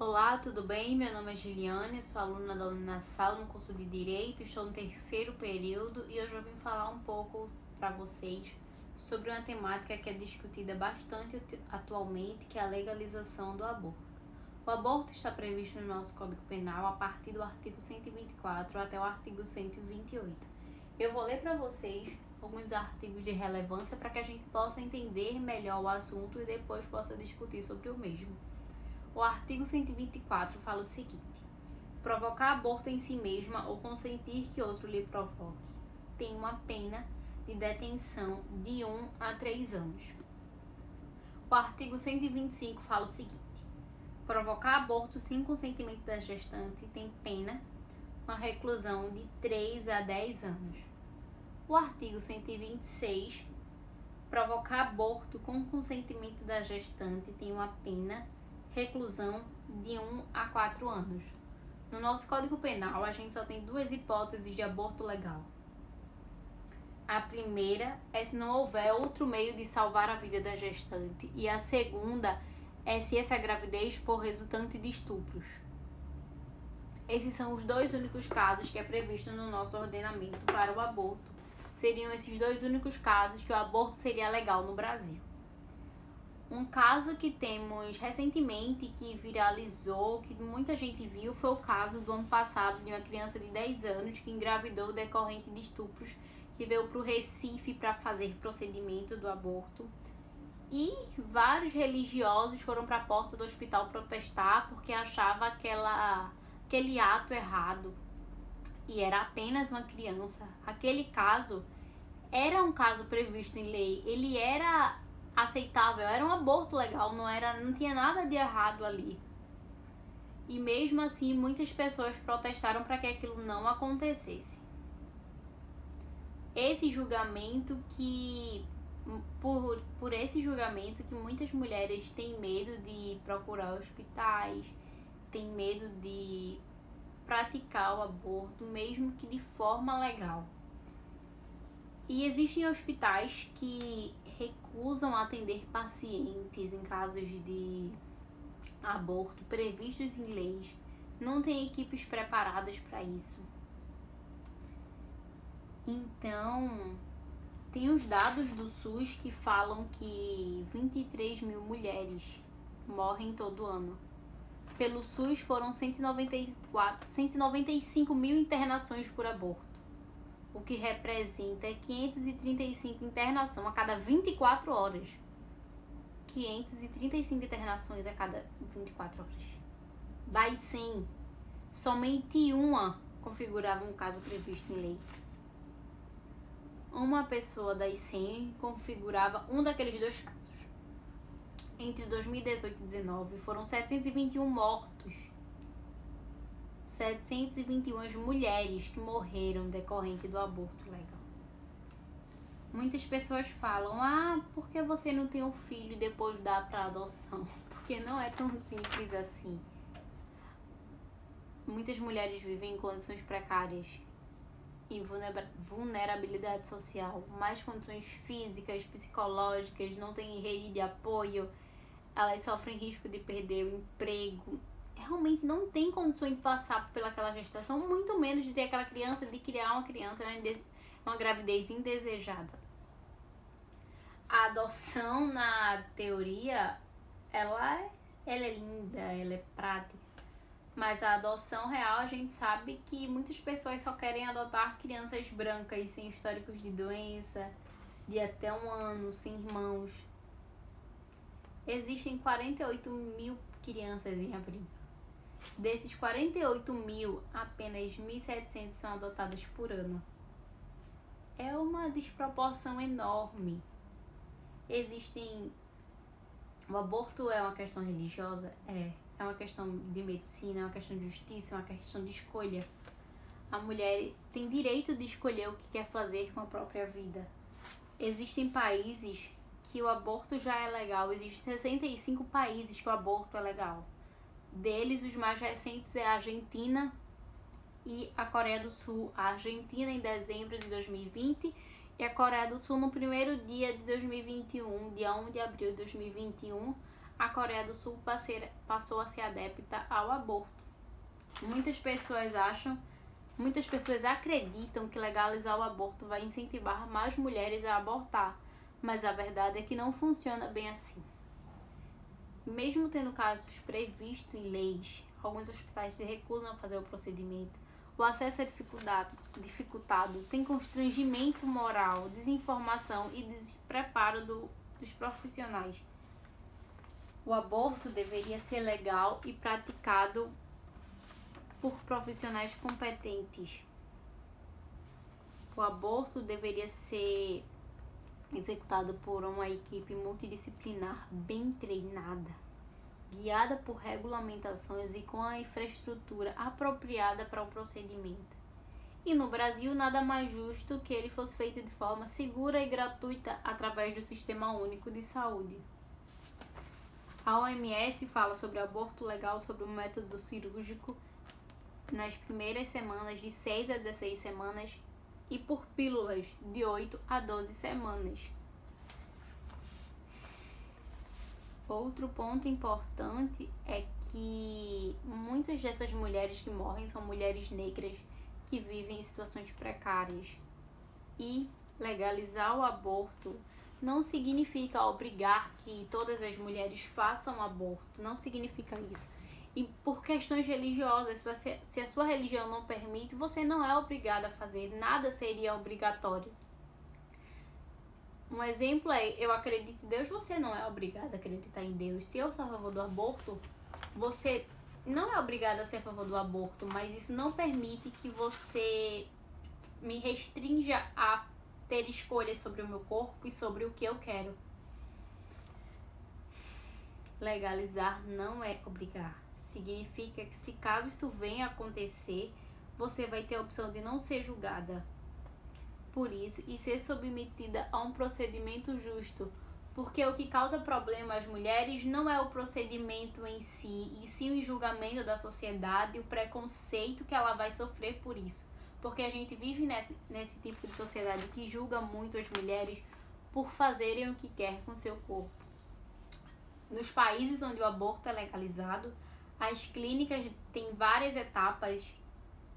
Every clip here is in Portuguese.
Olá, tudo bem? Meu nome é Giliane, sou aluna da Uninasal no curso de Direito, estou no terceiro período e hoje eu vim falar um pouco para vocês sobre uma temática que é discutida bastante atualmente, que é a legalização do aborto. O aborto está previsto no nosso Código Penal a partir do artigo 124 até o artigo 128. Eu vou ler para vocês alguns artigos de relevância para que a gente possa entender melhor o assunto e depois possa discutir sobre o mesmo. O artigo 124 fala o seguinte: provocar aborto em si mesma ou consentir que outro lhe provoque tem uma pena de detenção de 1 a 3 anos. O artigo 125 fala o seguinte: provocar aborto sem consentimento da gestante tem pena, uma reclusão de 3 a 10 anos. O artigo 126, provocar aborto com consentimento da gestante tem uma pena, reclusão de 1 a 4 anos. No nosso Código Penal, a gente só tem duas hipóteses de aborto legal. A primeira é se não houver outro meio de salvar a vida da gestante, e a segunda é se essa gravidez for resultante de estupros. Esses são os dois únicos casos que é previsto no nosso ordenamento para o aborto. Seriam esses dois únicos casos que o aborto seria legal no Brasil. Um caso que temos recentemente, que viralizou, que muita gente viu, foi o caso do ano passado de uma criança de 10 anos que engravidou decorrente de estupros, que veio para o Recife para fazer procedimento do aborto. E vários religiosos foram para a porta do hospital protestar porque achavam aquele ato errado. E era apenas uma criança. Aquele caso era um caso previsto em lei, ele era aceitável, era um aborto legal, não tinha nada de errado ali. E mesmo assim, muitas pessoas protestaram para que aquilo não acontecesse. Esse julgamento por esse julgamento que muitas mulheres têm medo de procurar hospitais, têm medo de praticar o aborto, mesmo que de forma legal. E existem hospitais que recusam atender pacientes em casos de aborto previstos em leis. Não tem equipes preparadas para isso. Então, tem os dados do SUS que falam que 23 mil mulheres morrem todo ano. Pelo SUS foram 195 mil internações por aborto, o que representa 535 internações a cada 24 horas. 535 internações a cada 24 horas. Das 100, somente uma configurava um caso previsto em lei. Uma pessoa das 100 configurava um daqueles dois casos. Entre 2018 e 2019 foram 721 mortos. 721 mulheres que morreram decorrente do aborto legal. Muitas pessoas falam: por que você não tem um filho e depois dá para adoção? Porque não é tão simples assim. Muitas mulheres vivem em condições precárias e vulnerabilidade social, mais condições físicas, psicológicas, não têm rede de apoio, elas sofrem risco de perder o emprego. Realmente não tem condições de passar pelaquela gestação, muito menos de ter aquela criança, de criar uma criança, uma gravidez indesejada. A adoção, na teoria, ela é linda, ela é prática, mas a adoção real, a gente sabe que muitas pessoas só querem adotar crianças brancas, sem históricos de doença, de até 1 ano, sem irmãos. Existem 48 mil crianças em abrigo. Desses 48 mil, apenas 1.700 são adotadas por ano. É uma desproporção enorme. O aborto é uma questão religiosa? É uma questão de medicina, é uma questão de justiça, é uma questão de escolha. A mulher tem direito de escolher o que quer fazer com a própria vida. Existem países que o aborto já é legal. Existem 65 países que o aborto é legal. Deles, os mais recentes é a Argentina e a Coreia do Sul. A Argentina em dezembro de 2020 e a Coreia do Sul no primeiro dia de 2021, dia 1 de abril de 2021, a Coreia do Sul passou a ser adepta ao aborto. Muitas pessoas acreditam que legalizar o aborto vai incentivar mais mulheres a abortar, mas a verdade é que não funciona bem assim. Mesmo tendo casos previstos em leis, alguns hospitais se recusam a fazer o procedimento. O acesso é dificultado, tem constrangimento moral, desinformação e despreparo dos profissionais. O aborto deveria ser legal e praticado por profissionais competentes. O aborto deveria ser executado por uma equipe multidisciplinar bem treinada, guiada por regulamentações e com a infraestrutura apropriada para o procedimento. E no Brasil, nada mais justo que ele fosse feito de forma segura e gratuita através do Sistema Único de Saúde. A OMS fala sobre aborto legal sobre o método cirúrgico nas primeiras semanas de 6 a 16 semanas e por pílulas de 8 a 12 semanas. Outro ponto importante é que muitas dessas mulheres que morrem são mulheres negras que vivem em situações precárias. E legalizar o aborto não significa obrigar que todas as mulheres façam aborto, não significa isso. E por questões religiosas, se a sua religião não permite, você não é obrigada a fazer, nada seria obrigatório. Um exemplo é, eu acredito em Deus, você não é obrigado a acreditar em Deus. Se eu sou a favor do aborto, você não é obrigado a ser a favor do aborto, mas isso não permite que você me restrinja a ter escolhas sobre o meu corpo e sobre o que eu quero. Legalizar não é obrigar. Significa que se caso isso venha a acontecer, você vai ter a opção de não ser julgada por isso e ser submetida a um procedimento justo, porque o que causa problema às mulheres não é o procedimento em si, e sim o julgamento da sociedade e o preconceito que ela vai sofrer por isso, porque a gente vive nesse tipo de sociedade que julga muito as mulheres por fazerem o que quer com seu corpo. Nos países onde o aborto é legalizado, as clínicas têm várias etapas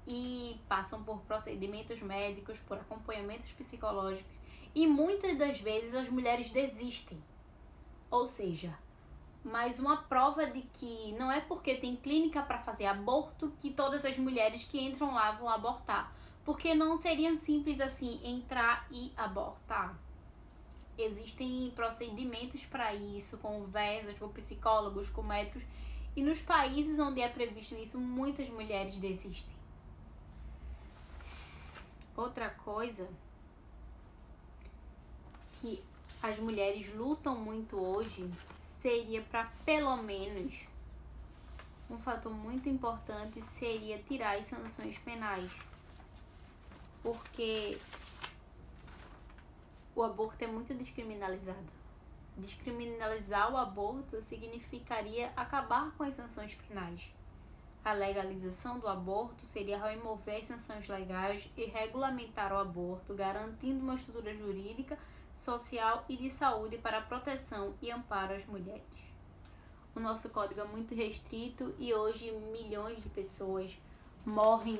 e passam por procedimentos médicos, por acompanhamentos psicológicos e muitas das vezes as mulheres desistem. Ou seja, mais uma prova de que não é porque tem clínica para fazer aborto que todas as mulheres que entram lá vão abortar, porque não seria simples assim entrar e abortar. Existem procedimentos para isso, conversas com psicólogos, com médicos, e nos países onde é previsto isso, muitas mulheres desistem. Outra coisa que as mulheres lutam muito hoje seria para, pelo menos, um fator muito importante seria tirar as sanções penais, porque o aborto é muito descriminalizado. Descriminalizar o aborto significaria acabar com as sanções penais. A legalização do aborto seria remover as sanções legais e regulamentar o aborto, garantindo uma estrutura jurídica, social e de saúde para a proteção e amparo às mulheres. O nosso código é muito restrito e hoje milhões de pessoas morrem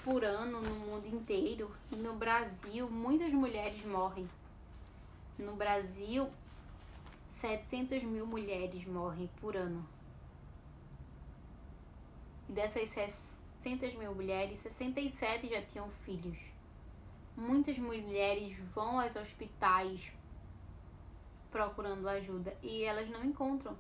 por ano no mundo inteiro. E no Brasil, muitas mulheres morrem. No Brasil, 700 mil mulheres morrem por ano. E dessas 600 mil mulheres, 67 já tinham filhos. Muitas mulheres vão aos hospitais procurando ajuda e elas não encontram.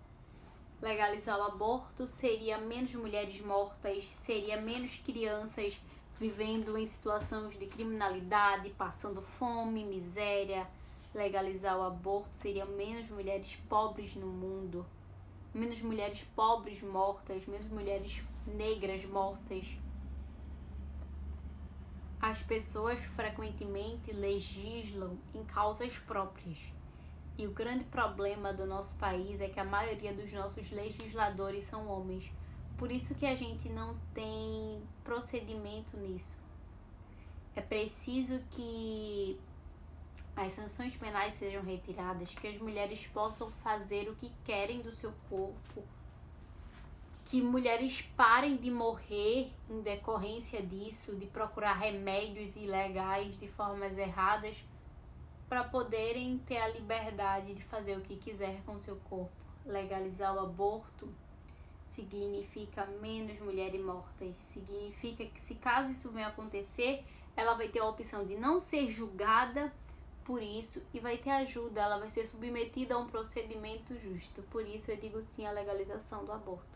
Legalizar o aborto seria menos mulheres mortas, seria menos crianças vivendo em situações de criminalidade, passando fome, miséria. Legalizar o aborto seria menos mulheres pobres no mundo, menos mulheres pobres mortas, menos mulheres negras mortas. As pessoas frequentemente legislam em causas próprias. E o grande problema do nosso país é que a maioria dos nossos legisladores são homens. Por isso que a gente não tem procedimento nisso. É preciso que as sanções penais sejam retiradas, que as mulheres possam fazer o que querem do seu corpo, que mulheres parem de morrer em decorrência disso, de procurar remédios ilegais de formas erradas, para poderem ter a liberdade de fazer o que quiser com o seu corpo. Legalizar o aborto significa menos mulheres mortas, significa que, se caso isso venha acontecer, ela vai ter a opção de não ser julgada por isso e vai ter ajuda, ela vai ser submetida a um procedimento justo. Por isso eu digo sim à legalização do aborto.